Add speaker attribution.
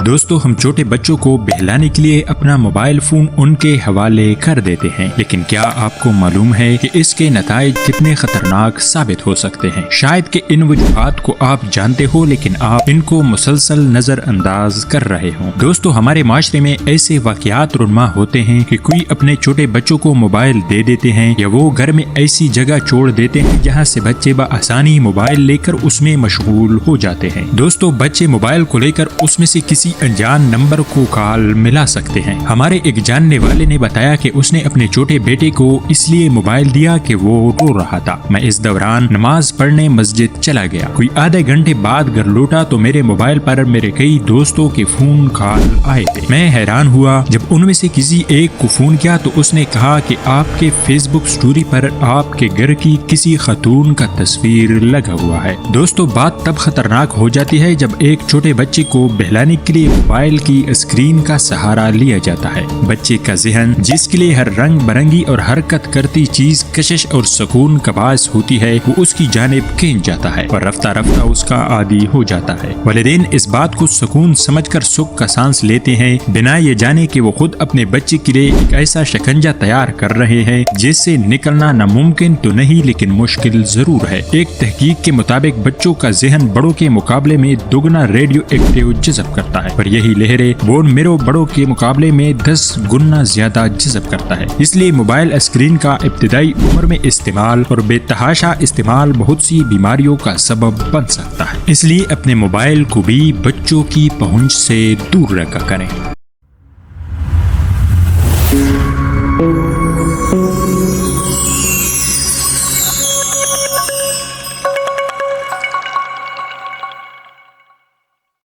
Speaker 1: دوستو ہم چھوٹے بچوں کو بہلانے کے لیے اپنا موبائل فون ان کے حوالے کر دیتے ہیں، لیکن کیا آپ کو معلوم ہے کہ اس کے نتائج کتنے خطرناک ثابت ہو سکتے ہیں؟ شاید کہ ان وجوہات کو آپ جانتے ہو لیکن آپ ان کو مسلسل نظر انداز کر رہے ہوں۔ دوستو ہمارے معاشرے میں ایسے واقعات رونما ہوتے ہیں کہ کوئی اپنے چھوٹے بچوں کو موبائل دے دیتے ہیں یا وہ گھر میں ایسی جگہ چھوڑ دیتے ہیں جہاں سے بچے بآسانی موبائل لے کر اس میں مشغول ہو جاتے ہیں۔ دوستو بچے موبائل کو لے کر اس میں سے کسی انجان نمبر کو کال ملا سکتے ہیں۔ ہمارے ایک جاننے والے نے بتایا کہ اس نے اپنے چھوٹے بیٹے کو اس لیے موبائل دیا کہ وہ رو رہا تھا۔ میں اس دوران نماز پڑھنے مسجد چلا گیا، کوئی آدھے گھنٹے بعد گھر لوٹا تو میرے موبائل پر میرے کئی دوستوں کے فون کال آئے تھے۔ میں حیران ہوا جب ان میں سے کسی ایک کو فون کیا تو اس نے کہا کہ آپ کے فیس بک سٹوری پر آپ کے گھر کی کسی خاتون کا تصویر لگا ہوا ہے۔ دوستو بات تب خطرناک ہو جاتی ہے جب ایک چھوٹے بچے کو بہلانے کے لیے موبائل کی اسکرین کا سہارا لیا جاتا ہے۔ بچے کا ذہن جس کے لیے ہر رنگ برنگی اور حرکت کرتی چیز کشش اور سکون کا باعث ہوتی ہے، وہ اس کی جانب کھینچ جاتا ہے اور رفتہ رفتہ اس کا عادی ہو جاتا ہے۔ والدین اس بات کو سکون سمجھ کر سکھ کا سانس لیتے ہیں، بنا یہ جانے کہ وہ خود اپنے بچے کے لیے ایک ایسا شکنجہ تیار کر رہے ہیں جس سے نکلنا ناممکن تو نہیں لیکن مشکل ضرور ہے۔ ایک تحقیق کے مطابق بچوں کا ذہن بڑوں کے مقابلے میں دوگنا ریڈیو ایکٹیو جذب کرتا ہے، اور یہی لہریں بون میرو بڑوں کے مقابلے میں 10 گنا زیادہ جذب کرتا ہے۔ اس لیے موبائل اسکرین کا ابتدائی عمر میں استعمال اور بے تحاشا استعمال بہت سی بیماریوں کا سبب بن سکتا ہے۔ اس لیے اپنے موبائل کو بھی بچوں کی پہنچ سے دور رکھا کریں۔